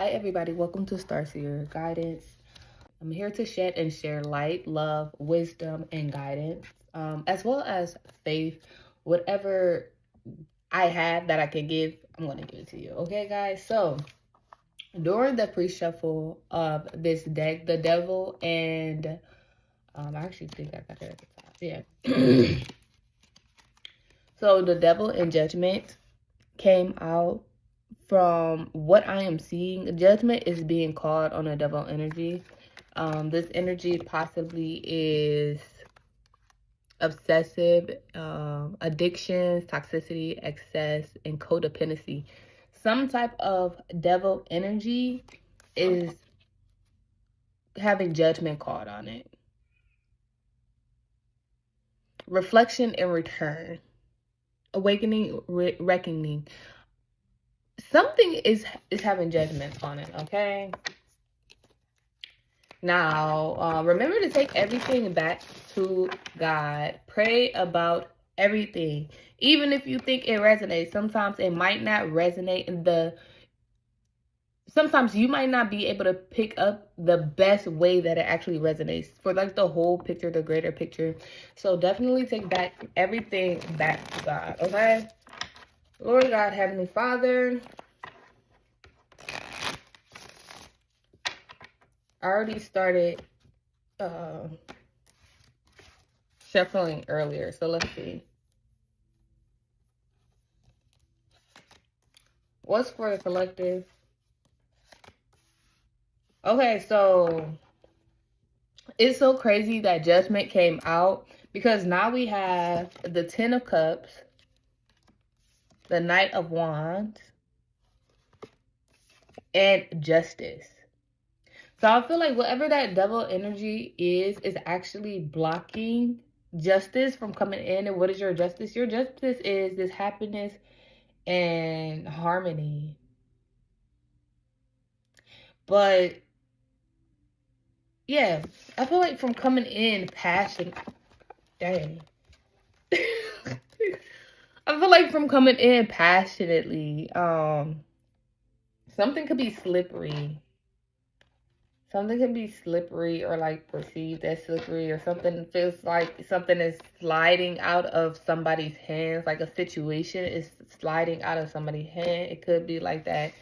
Hi everybody, welcome to Starseer Guidance. I'm here to shed and share light, love, wisdom, and guidance, as well as faith. Whatever I have that I can give, I'm going to give it to you. Okay, guys? So, during the pre-shuffle of this deck, the devil and... I actually think I got it at the top. Yeah. So, the devil and judgment came out. From what I am seeing, judgment is being called on a devil energy. This energy possibly is obsessive, addictions, toxicity, excess, and codependency. Some type of devil energy is having judgment called on it. Reflection and return. Awakening, reckoning. Something is having judgment on it, okay? Now, remember to take everything back to God. Pray about everything. Even if you think it resonates, sometimes it might not resonate. Sometimes you might not be able to pick up the best way that it actually resonates for like the whole picture, the greater picture. So definitely take back everything back to God, okay? Lord God, Heavenly Father, I already started shuffling earlier, so let's see. What's for the collective? Okay, so it's so crazy that judgment came out because now we have the Ten of Cups, the Knight of Wands, and Justice. So I feel like whatever that devil energy is actually blocking justice from coming in. And what is your justice? Your justice is this happiness and harmony. But yeah, I feel like from coming in passion. Dang. I feel like from coming in passionately, something could be slippery. Something can be slippery or like perceived as slippery, or something feels like something is sliding out of somebody's hands, like a situation is sliding out of somebody's hand. It could be like that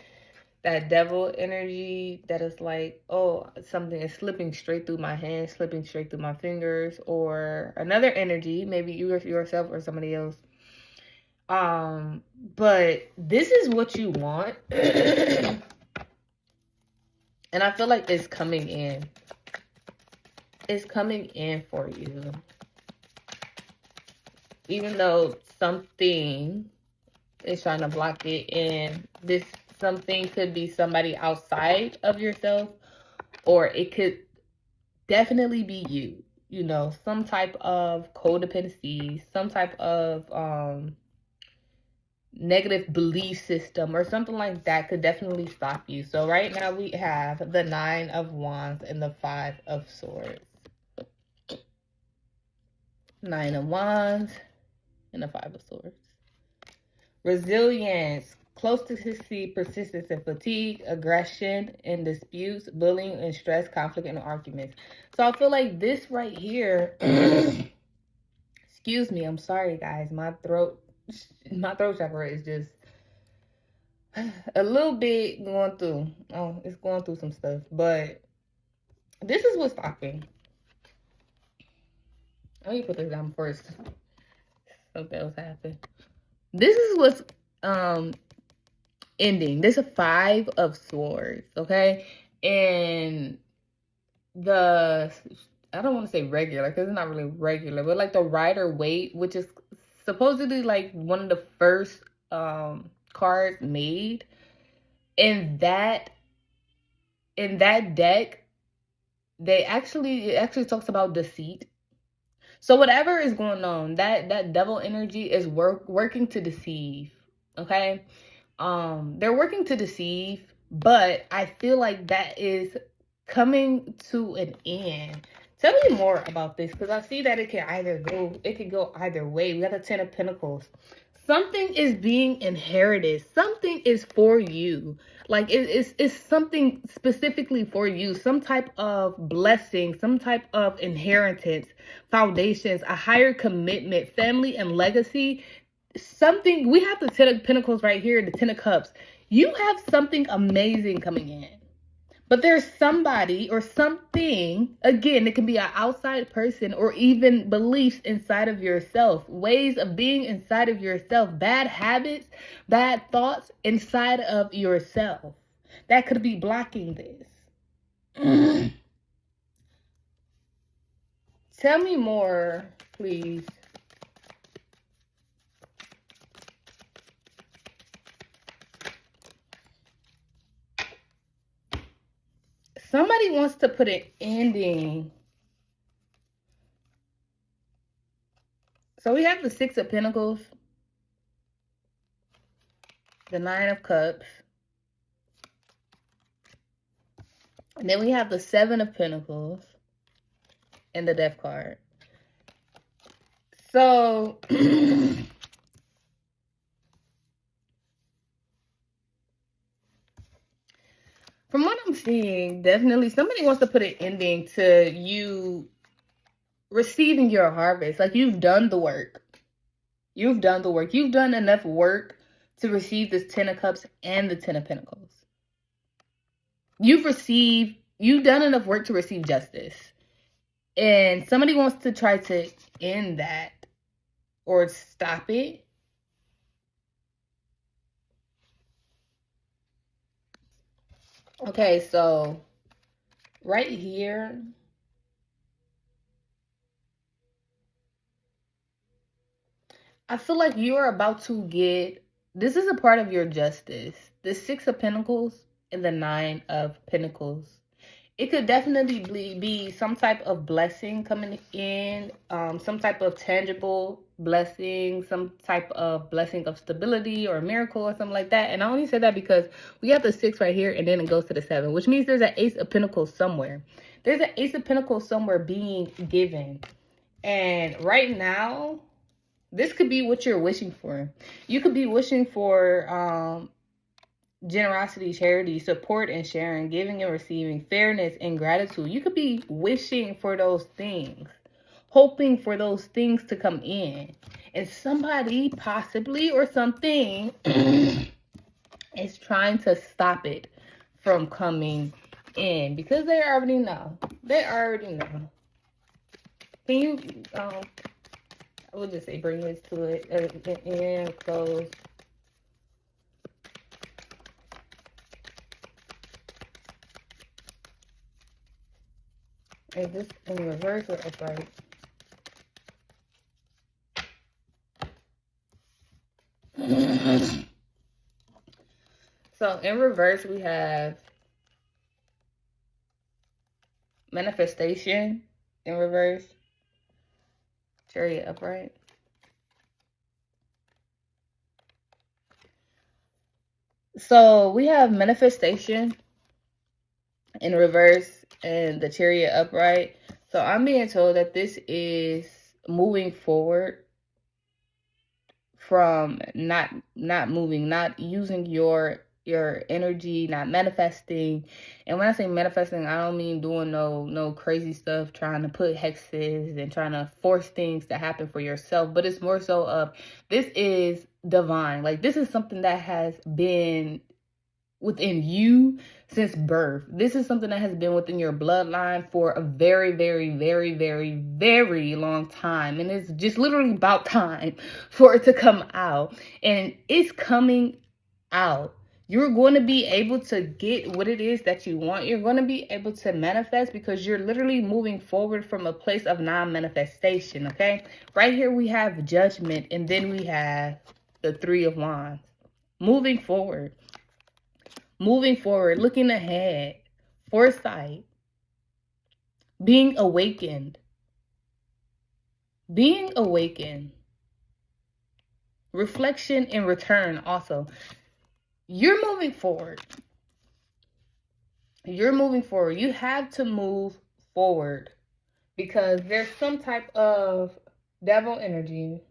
devil energy that is like, oh, something is slipping straight through my hands, slipping straight through my fingers, or another energy, maybe you yourself or somebody else. But this is what you want. And I feel like it's coming in. It's coming in for you. Even though something is trying to block it, and this something could be somebody outside of yourself, or it could definitely be you. You know, some type of codependency, some type of negative belief system or something like that could definitely stop you. So right now we have the Nine of Wands and the Five of Swords. Nine of Wands and the Five of Swords. Resilience, close to succeed, persistence and fatigue, aggression and disputes, bullying and stress, conflict and arguments. So I feel like this right here, excuse me, I'm sorry guys, my throat chakra is just a little bit going through. Oh, it's going through some stuff. But this is what's stopping. Let me put this down first. Something else happened. This is what's ending. This is Five of Swords, okay? And I don't want to say regular because it's not really regular, but like the Rider-Waite, which is supposedly like one of the first cards made. In that deck, it actually talks about deceit. So whatever is going on, that devil energy is working to deceive. Okay, they're working to deceive, but I feel like that is coming to an end. Tell me more about this, because I see that it can go either way. We got the Ten of Pentacles. something is being inherited. Something is for you. Like it's something specifically for you. Some type of blessing, some type of inheritance, foundations, a higher commitment, family and legacy. Something, we have the 10 of Pentacles right here, the 10 of Cups. You have something amazing coming in. But there's somebody or something, again, it can be an outside person or even beliefs inside of yourself, ways of being inside of yourself, bad habits, bad thoughts inside of yourself that could be blocking this. Tell me more, please. Somebody wants to put an ending. So we have the 6 of Pentacles, the 9 of Cups, and then we have the 7 of Pentacles and the Death card. So from what I'm seeing, definitely somebody wants to put an ending to you receiving your harvest. Like, you've done the work. You've done the work. You've done enough work to receive this 10 of Cups and the 10 of Pentacles. You've done enough work to receive justice. And somebody wants to try to end that or stop it. Okay, so right here, I feel like you are about to get, this is a part of your justice. The 6 of Pentacles and the 9 of Pentacles. It could definitely be some type of blessing coming in, some type of tangible blessing, some type of blessing of stability or miracle or something like that. And I only say that because we have the 6 right here and then it goes to the 7, which means there's an Ace of Pentacles somewhere. There's an Ace of Pentacles somewhere being given. And right now, this could be what you're wishing for. You could be wishing for generosity, charity, support and sharing, giving and receiving, fairness and gratitude. You could be wishing for those things, hoping for those things to come in. And somebody, possibly, or something is trying to stop it from coming in because they already know. They already know. Can you, I would just say bring this to it and close. Is this in reverse or upright? So in reverse, we have manifestation in reverse. Chariot upright. So we have manifestation in reverse and the Chariot upright. So I'm being told that this is moving forward from not moving, not using your energy, not manifesting. And when I say manifesting, I don't mean doing no crazy stuff, trying to put hexes and trying to force things to happen for yourself. But it's more so of, this is divine. Like, this is something that has been within you since birth. This is something that has been within your bloodline for a very, very, very, very, very long time. And it's just literally about time for it to come out. And it's coming out. You're going to be able to get what it is that you want. You're going to be able to manifest because you're literally moving forward from a place of non-manifestation, okay? Right here we have Judgment, and then we have the 3 of Wands. Moving forward, looking ahead, foresight, being awakened, reflection and return also. You're moving forward. You have to move forward because there's some type of devil energy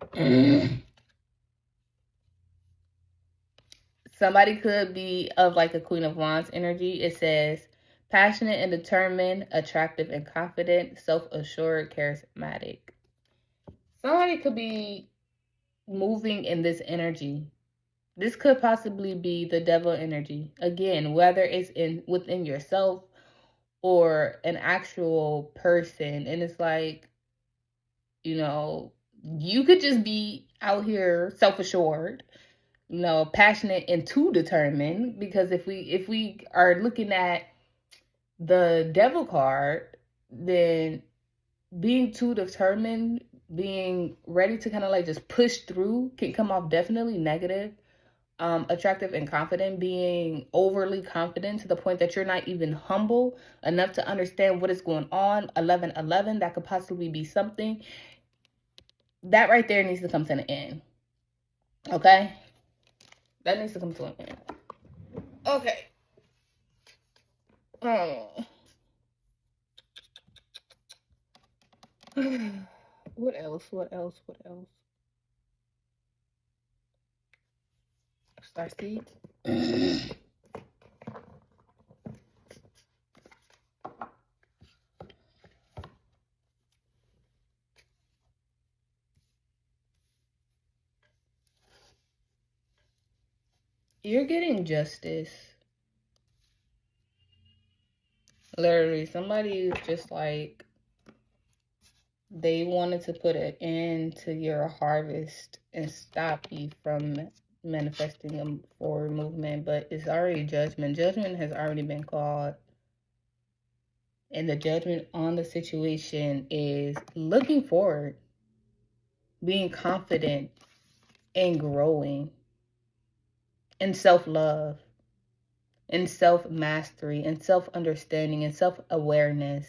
Somebody could be of like a Queen of Wands energy. It says passionate and determined, attractive and confident, self-assured, charismatic. Somebody could be moving in this energy. This could possibly be the devil energy. Again, whether it's within yourself or an actual person. And it's like, you know, you could just be out here self-assured, you know, passionate and too determined. Because if we are looking at the devil card, then being too determined, being ready to kind of like just push through can come off definitely negative. Attractive and confident, being overly confident to the point that you're not even humble enough to understand what is going on. 1111, that could possibly be something. That right there needs to come to an end. Okay? That needs to come to an end. Okay. What else? Starseed. You're getting justice. Literally, somebody is just like, they wanted to put an end to your harvest and stop you from manifesting a forward movement, but it's already judgment. Judgment has already been called. And the judgment on the situation is looking forward, being confident, and growing, and self-love, and self-mastery, and self-understanding, and self-awareness.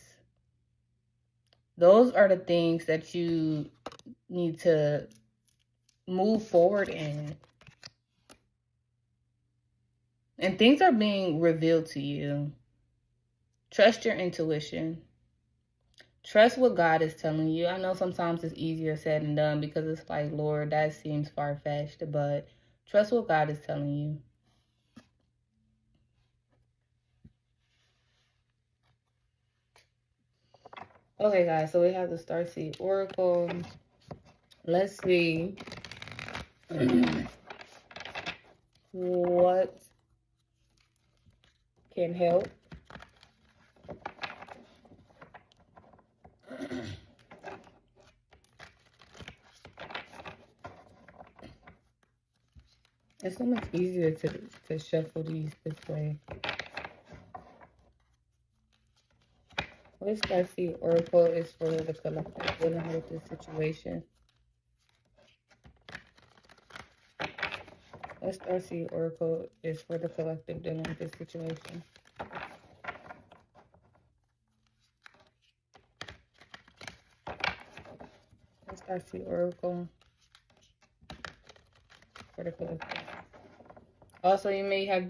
Those are the things that you need to move forward in. And things are being revealed to you. Trust your intuition. Trust what God is telling you. I know sometimes it's easier said than done because it's like, Lord, that seems far-fetched, but trust what God is telling you. Okay, guys, so we have the Starseed Oracle. Let's see what can help. It's so much easier to shuffle these this way. This Starseed Oracle is for the collective dealing with this situation. This Starseed Oracle is for the collective dealing with this situation. This Starseed Oracle for the collective. Also, you might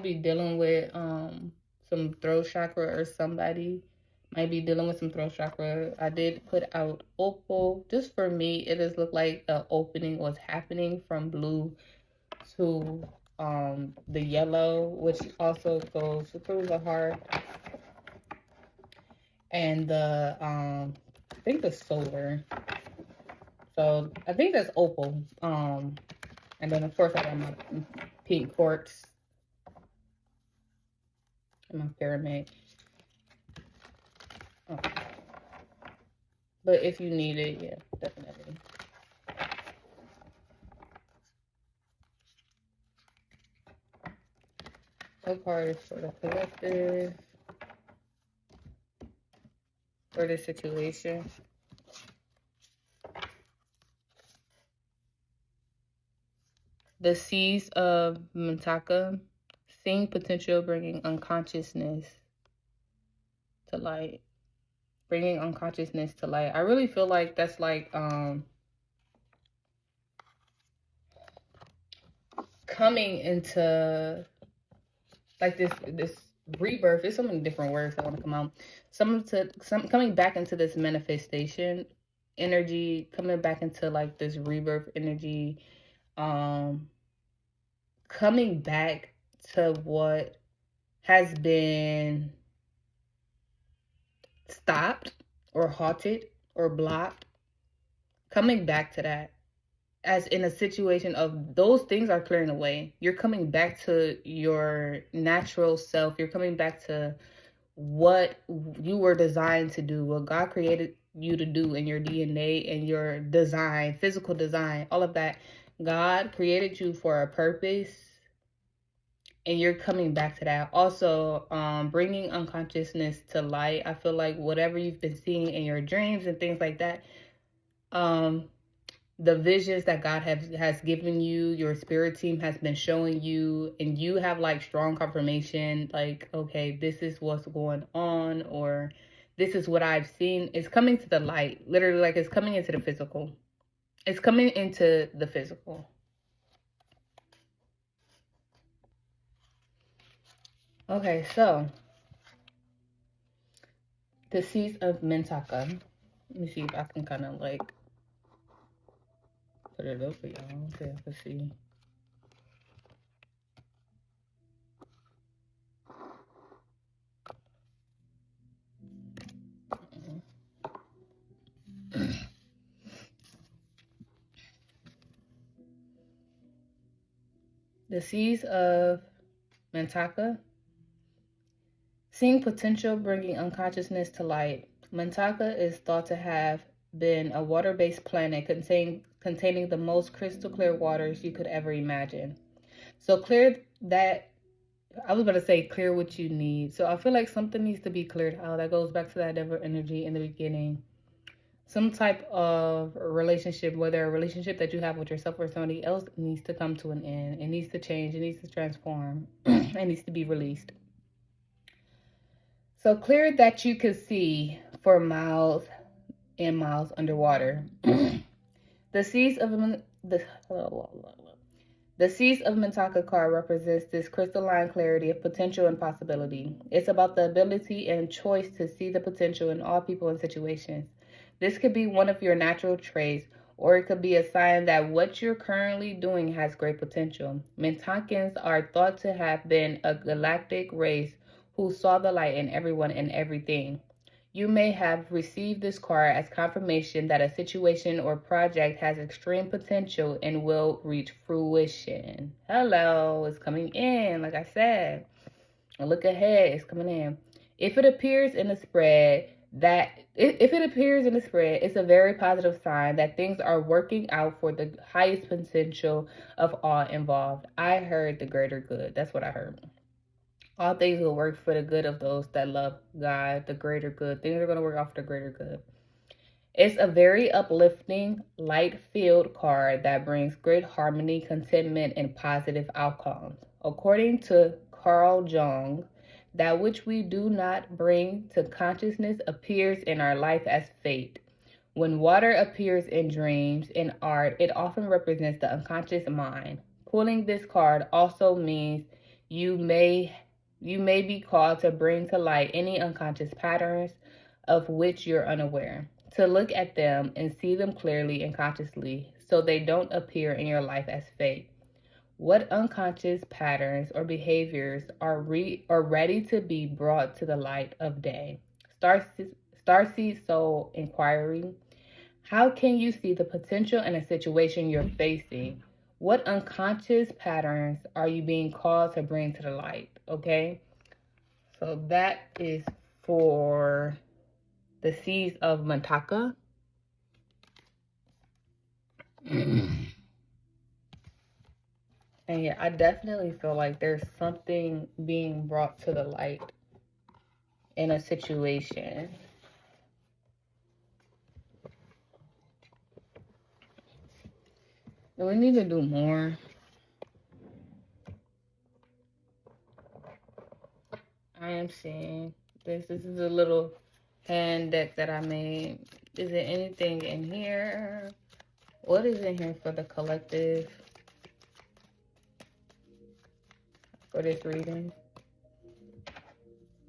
be dealing with some throat chakra, or somebody might be dealing with some throat chakra. I did put out opal. Just for me, it does look like an opening was happening from blue to the yellow, which also goes through the heart, and the I think the solar. So I think that's opal. And then of course I got my pink quartz and my pyramid. But if you need it, yeah, definitely. What card is for the collective for this situation? The Seas of Mintaka. Seeing potential, bringing unconsciousness to light. Bringing unconsciousness to light. I really feel like that's like coming into like this rebirth. There's so many different words that want to come out. Coming back into this manifestation energy, coming back into like this rebirth energy. coming back to what has been stopped or halted or blocked, coming back to that, as in a situation of those things are clearing away. You're coming back to your natural self. You're coming back to what you were designed to do, what God created you to do in your DNA and your design, physical design, all of that. God created you for a purpose, and you're coming back to that. Also, bringing unconsciousness to light. I feel like whatever you've been seeing in your dreams and things like that, the visions that God has given you, your spirit team has been showing you, and you have like strong confirmation, like, okay, this is what's going on, or this is what I've seen. It's coming to the light, literally, like it's coming into the physical. It's coming into the physical. Okay, so the seeds of Mentaka. Let me see if I can kind of like put it up for y'all. Okay, let's see. The seeds of Mentaka. Seeing potential, bringing unconsciousness to light. Mentaka is thought to have been a water-based planet containing the most crystal clear waters you could ever imagine. So clear that, I was about to say clear what you need. So I feel like something needs to be cleared out. That goes back to that devil energy in the beginning. Some type of relationship, whether a relationship that you have with yourself or somebody else, needs to come to an end. It needs to change. It needs to transform. It needs to be released. So clear that you could see for miles and miles underwater. The seeds of Mentaka card represents this crystalline clarity of potential and possibility. It's about the ability and choice to see the potential in all people and situations. This could be one of your natural traits, or it could be a sign that what you're currently doing has great potential. Mentakans are thought to have been a galactic race who saw the light in everyone and everything. You may have received this card as confirmation that a situation or project has extreme potential and will reach fruition. Hello, it's coming in, like I said. Look ahead, it's coming in. If it appears in the spread, it's a very positive sign that things are working out for the highest potential of all involved. I heard the greater good. That's what I heard. All things will work for the good of those that love God, the greater good. Things are going to work out for the greater good. It's a very uplifting, light-filled card that brings great harmony, contentment, and positive outcomes. According to Carl Jung, that which we do not bring to consciousness appears in our life as fate. When water appears in dreams and art, it often represents the unconscious mind. Pulling this card also means you may be called to bring to light any unconscious patterns of which you're unaware, to look at them and see them clearly and consciously so they don't appear in your life as fate. What unconscious patterns or behaviors are ready to be brought to the light of day? Starseed Soul Inquiry. How can you see the potential in a situation you're facing? What unconscious patterns are you being called to bring to the light? Okay, so that is for the seeds of Mentaka. And yeah, I definitely feel like there's something being brought to the light in a situation. We need to do more. I am seeing this. This is a little hand deck that I made. Is there anything in here? What is in here for the collective? For this reading?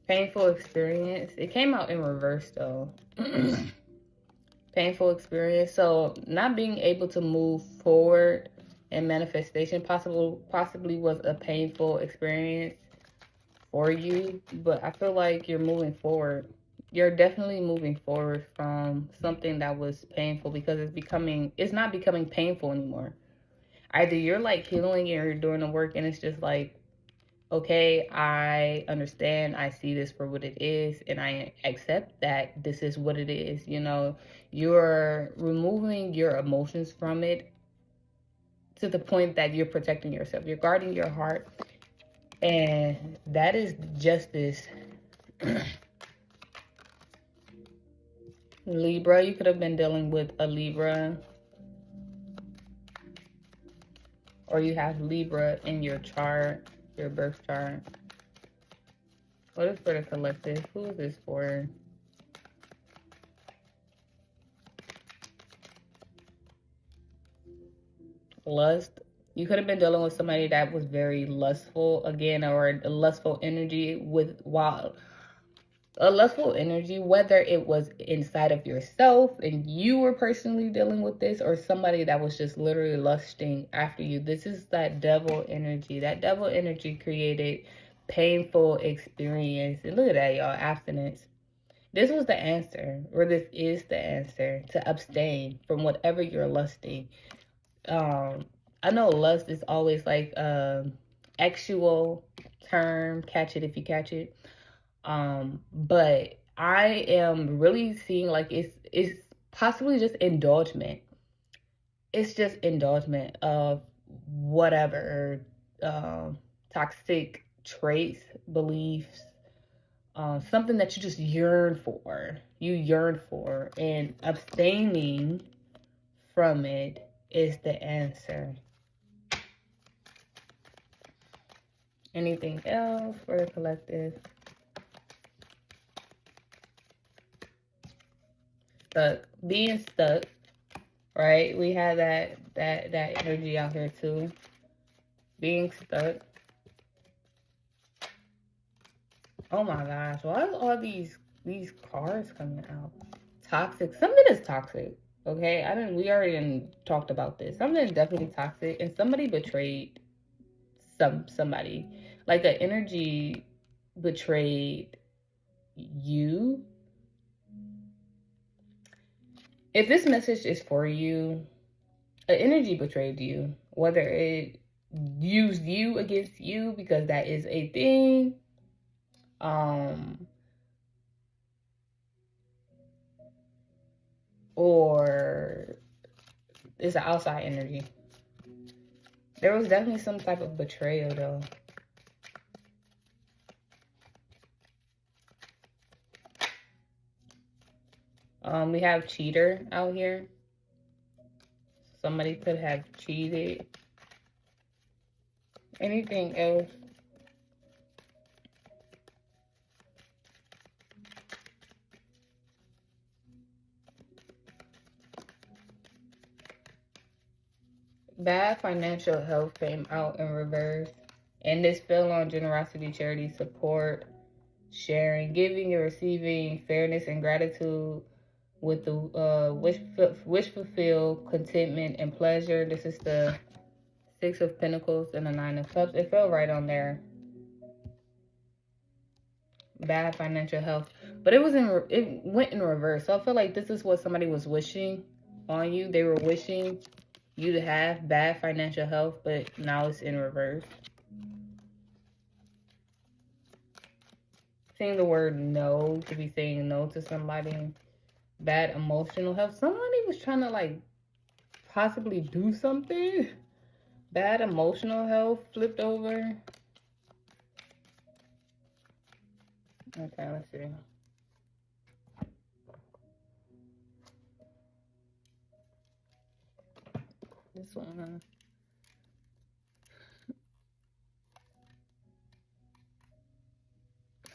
Painful experience. It came out in reverse though. Painful experience. So not being able to move forward and manifestation possibly was a painful experience for you, but I feel like you're moving forward. You're definitely moving forward from something that was painful, because it's not becoming painful anymore. Either you're like healing and you're doing the work and it's just like, okay, I understand, I see this for what it is, and I accept that this is what it is. You know, you're removing your emotions from it to the point that you're protecting yourself, you're guarding your heart, and that is justice. Libra, you could have been dealing with a Libra, or you have Libra in your chart, your birth chart. What is for the collective? Who is this for? Lust. You could have been dealing with somebody that was very lustful again, or a lustful energy a lustful energy, whether it was inside of yourself and you were personally dealing with this, or somebody that was just literally lusting after you. This is that devil energy. That devil energy created painful experience. And look at that, y'all, abstinence. This was the answer, or this is the answer, to abstain from whatever you're lusting. I know lust is always like actual term, catch it if you catch it. But I am really seeing like it's possibly just indulgement. It's just indulgement of whatever toxic traits, beliefs, something that you just yearn for. You yearn for, and abstaining from it is the answer. Anything else for the collective? Stuck. Being stuck, right? We have that energy out here too. Being stuck. Oh my gosh, why are all these cards coming out? Toxic. Something is toxic. Okay, we already talked about this. Something is definitely toxic, and somebody betrayed somebody. Like an energy betrayed you. If this message is for you, an energy betrayed you. Whether it used you against you, because that is a thing. Or it's an outside energy. There was definitely some type of betrayal though. We have cheater out here. Somebody could have cheated. Anything else? Bad financial health came out in reverse. And this fell on generosity, charity, support, sharing, giving and receiving, fairness and gratitude, with the wish fulfilled, contentment and pleasure. This is the Six of Pentacles and the Nine of Cups. It fell right on there. Bad financial health, but it went in reverse. So I feel like this is what somebody was wishing on you. They were wishing you to have bad financial health, but now it's in reverse. Saying the word no, to be saying no to somebody. Bad emotional health. Somebody was trying to like possibly do something. Bad emotional health flipped over. Okay, let's see. This one.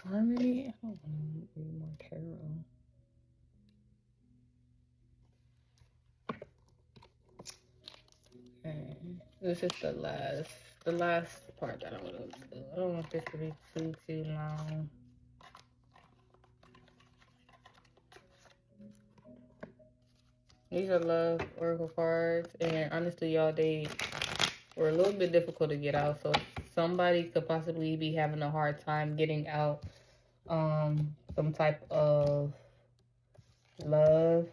Harmony. I don't want to read more tarot. Okay. This is the last part that I want to do. I don't want this to be too long. These are love oracle cards, and honestly, y'all, they or a little bit difficult to get out. So somebody could possibly be having a hard time getting out some type of love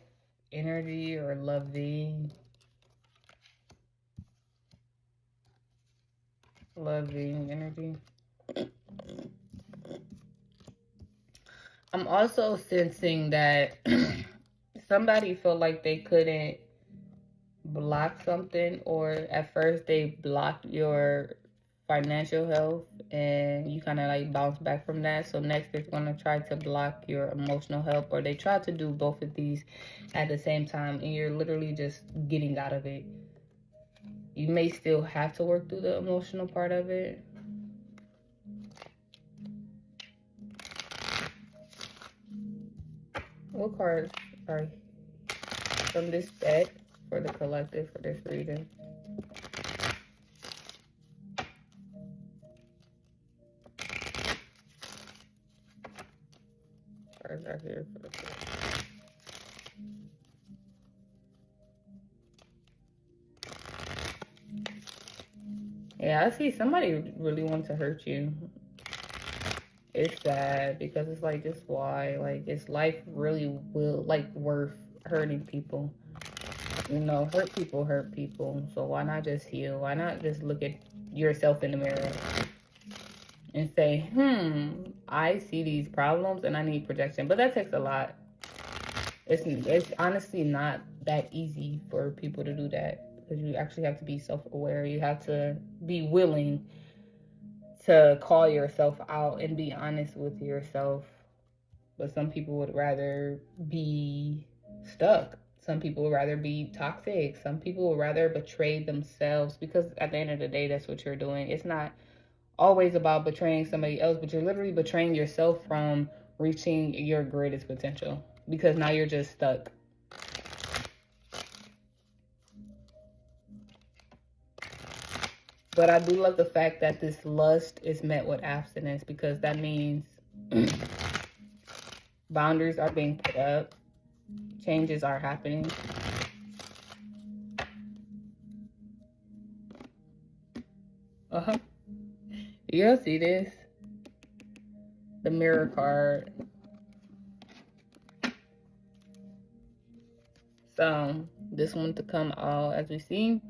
energy or loving energy. I'm also sensing that somebody felt like they couldn't block something, or at first they blocked your financial health and you kind of like bounce back from that. So next they're going to try to block your emotional health, or they try to do both of these at the same time, and you're literally just getting out of it. You may still have to work through the emotional part of it. What cards are from this deck for the collective for this reading? Cards are here for the collective. Yeah, I see somebody really wants to hurt you. It's sad because it's like, just why? Like, is life really worth hurting people? You know, hurt people. So why not just heal? Why not just look at yourself in the mirror and say, I see these problems and I need protection. But that takes a lot. It's honestly not that easy for people to do that, because you actually have to be self-aware. You have to be willing to call yourself out and be honest with yourself. But some people would rather be stuck. Some people would rather be toxic. Some people would rather betray themselves, because at the end of the day, that's what you're doing. It's not always about betraying somebody else, but you're literally betraying yourself from reaching your greatest potential, because now you're just stuck. But I do love the fact that this lust is met with abstinence, because that means boundaries are being put up, changes are happening. You'll see this. The mirror card. So this one to come out, as we see,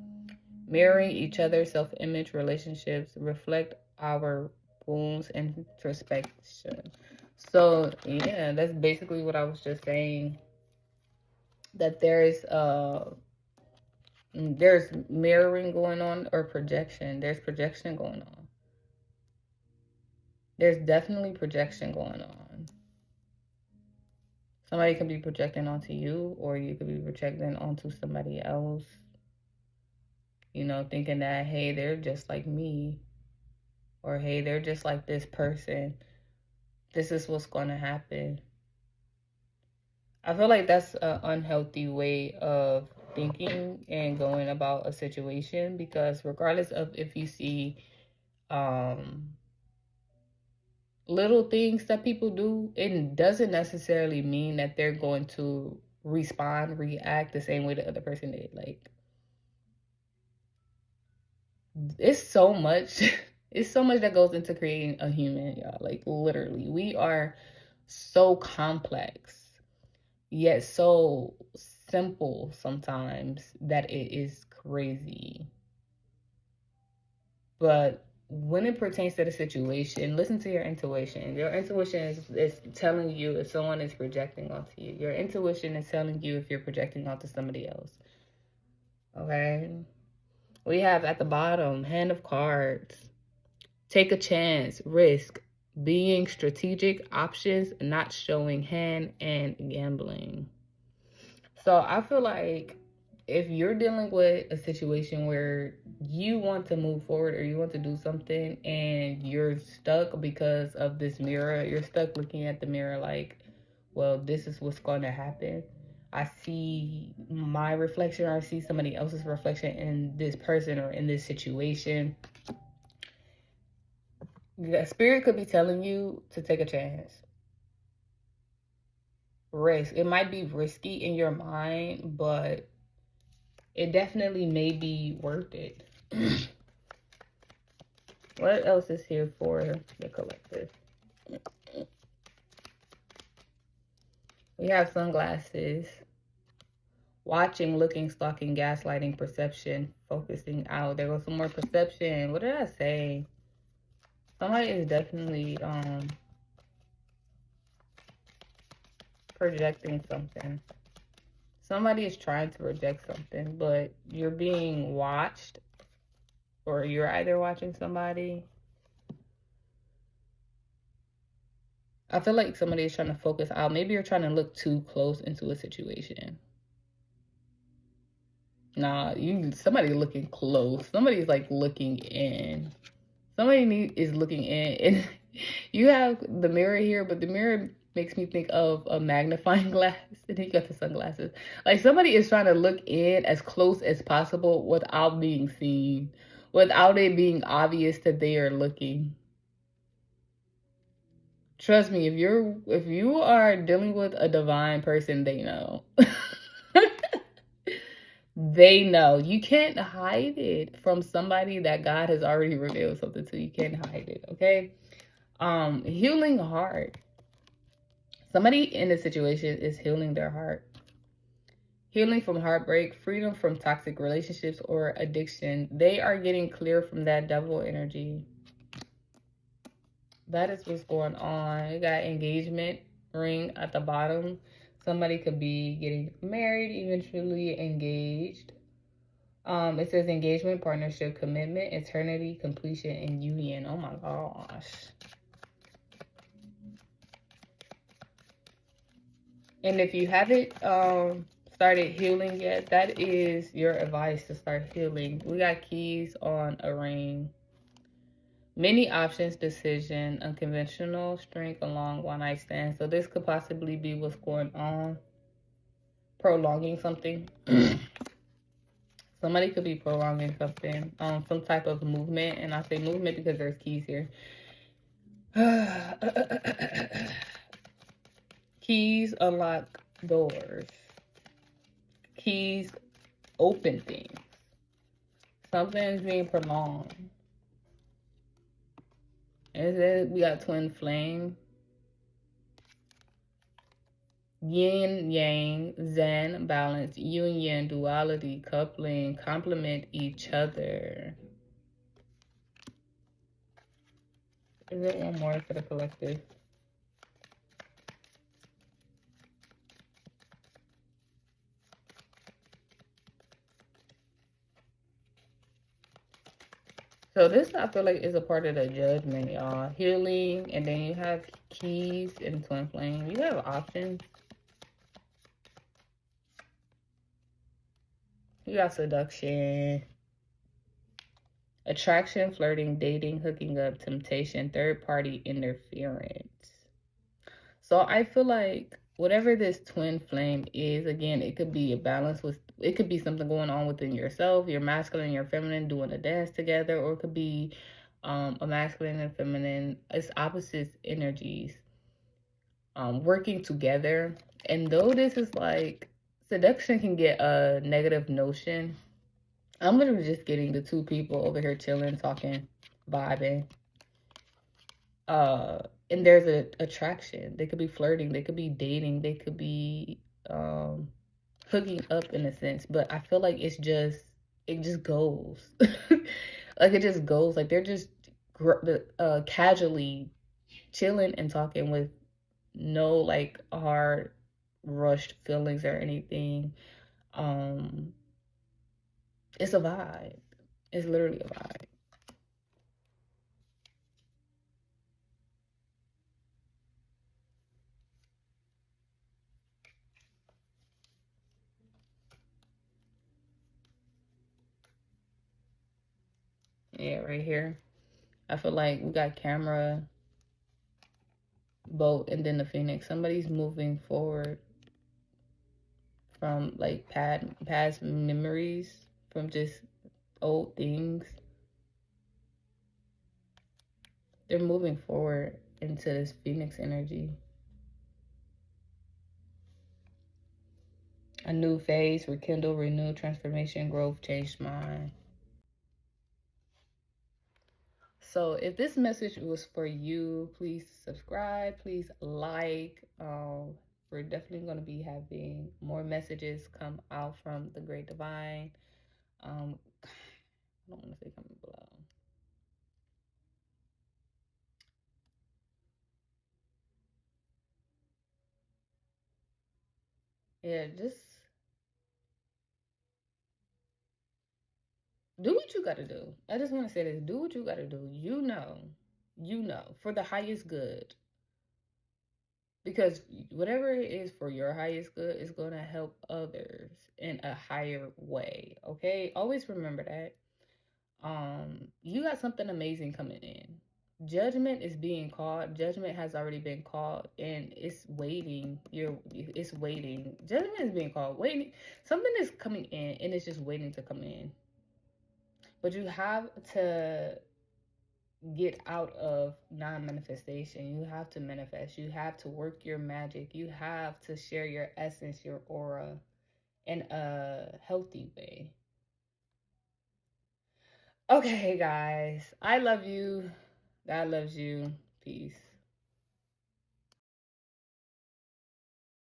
mirroring each other's self-image, relationships reflect our wounds and introspection. So yeah, that's basically what I was just saying. That there's mirroring going on, or projection. There's projection going on. There's definitely projection going on. Somebody could be projecting onto you, or you could be projecting onto somebody else. You know, thinking that, hey, they're just like me, or hey, they're just like this person. This is what's going to happen. I feel like that's an unhealthy way of thinking and going about a situation, because regardless of if you see little things that people do, it doesn't necessarily mean that they're going to react the same way the other person did. Like, it's so much that goes into creating a human, y'all. Like, literally, we are so complex, yet so simple sometimes, that it is crazy. But when it pertains to the situation, listen to your intuition. Your intuition is telling you if someone is projecting onto you. Your intuition is telling you if you're projecting onto somebody else. Okay? We have at the bottom, Hand of Cards. Take a chance, risk, being strategic, options, not showing hand, and gambling. So I feel like if you're dealing with a situation where you want to move forward, or you want to do something, and you're stuck because of this mirror, you're stuck looking at the mirror like, well, this is what's going to happen. I see my reflection, or I see somebody else's reflection in this person or in this situation. The spirit could be telling you to take a chance. Risk. It might be risky in your mind, but it definitely may be worth it. What else is here for the collective? We have sunglasses. Watching, looking, stalking, gaslighting, perception, focusing out. There goes some more perception. What did I say? Somebody is definitely projecting something. Somebody is trying to project something, but you're being watched, or you're either watching somebody. I feel like somebody is trying to focus out. Maybe you're trying to look too close into a situation. Nah, somebody looking close. Somebody's like looking in. Somebody is looking in, and you have the mirror here, but the mirror makes me think of a magnifying glass, and then you got the sunglasses. Like somebody is trying to look in as close as possible without being seen, without it being obvious that they are looking. Trust me, if you are dealing with a divine person, they know. They know. You can't hide it from somebody that God has already revealed something to. You can't hide it, okay? Healing heart. Somebody in this situation is healing their heart. Healing from heartbreak, freedom from toxic relationships or addiction. They are getting clear from that devil energy. That is what's going on. You got engagement ring at the bottom. Somebody could be getting married, eventually engaged. It says engagement, partnership, commitment, eternity, completion, and union. Oh my gosh. And if you haven't started healing yet, that is your advice to start healing. We got keys on a ring. Many options, decision, unconventional, strength, along one night stand. So this could possibly be what's going on. Prolonging something. Somebody could be prolonging something. Some type of movement. And I say movement because there's keys here. Keys unlock doors. Keys open things. Something's being prolonged. And then we got twin flame. Yin, yang, zen, balance, union, duality, coupling, complement each other. Is there one more for the collective? So this, I feel like, is a part of the judgment, y'all. Healing, and then you have keys and twin flame. You have options. You got seduction, attraction, flirting, dating, hooking up, temptation, third party interference. So I feel like whatever this twin flame is, again, it could be a balance with, it could be something going on within yourself, your masculine and your feminine doing a dance together, or it could be a masculine and feminine, it's opposites energies working together. And though this is like, seduction can get a negative notion, I'm literally just getting the two people over here chilling, talking, vibing. And there's an attraction. They could be flirting, they could be dating, they could be hooking up in a sense. But I feel like it just goes. Like it just goes. Like they're just casually chilling and talking with no like hard rushed feelings or anything. It's a vibe. It's literally a vibe. Yeah, right here. I feel like we got camera, boat, and then the phoenix. Somebody's moving forward from like past memories, from just old things. They're moving forward into this phoenix energy. A new phase, rekindle, renew, transformation, growth, changed mind. So if this message was for you, please subscribe, please like. We're definitely going to be having more messages come out from the Great Divine. I don't want to say comment below. Yeah, just do what you got to do. I just want to say this. Do what you got to do. You know, for the highest good. Because whatever it is for your highest good is going to help others in a higher way. Okay? Always remember that. You got something amazing coming in. Judgment is being called. Judgment has already been called and it's waiting. It's waiting. Judgment is being called. Waiting. Something is coming in and it's just waiting to come in. But you have to get out of non-manifestation. You have to manifest. You have to work your magic. You have to share your essence, your aura in a healthy way. Okay, guys. I love you. God loves you. Peace.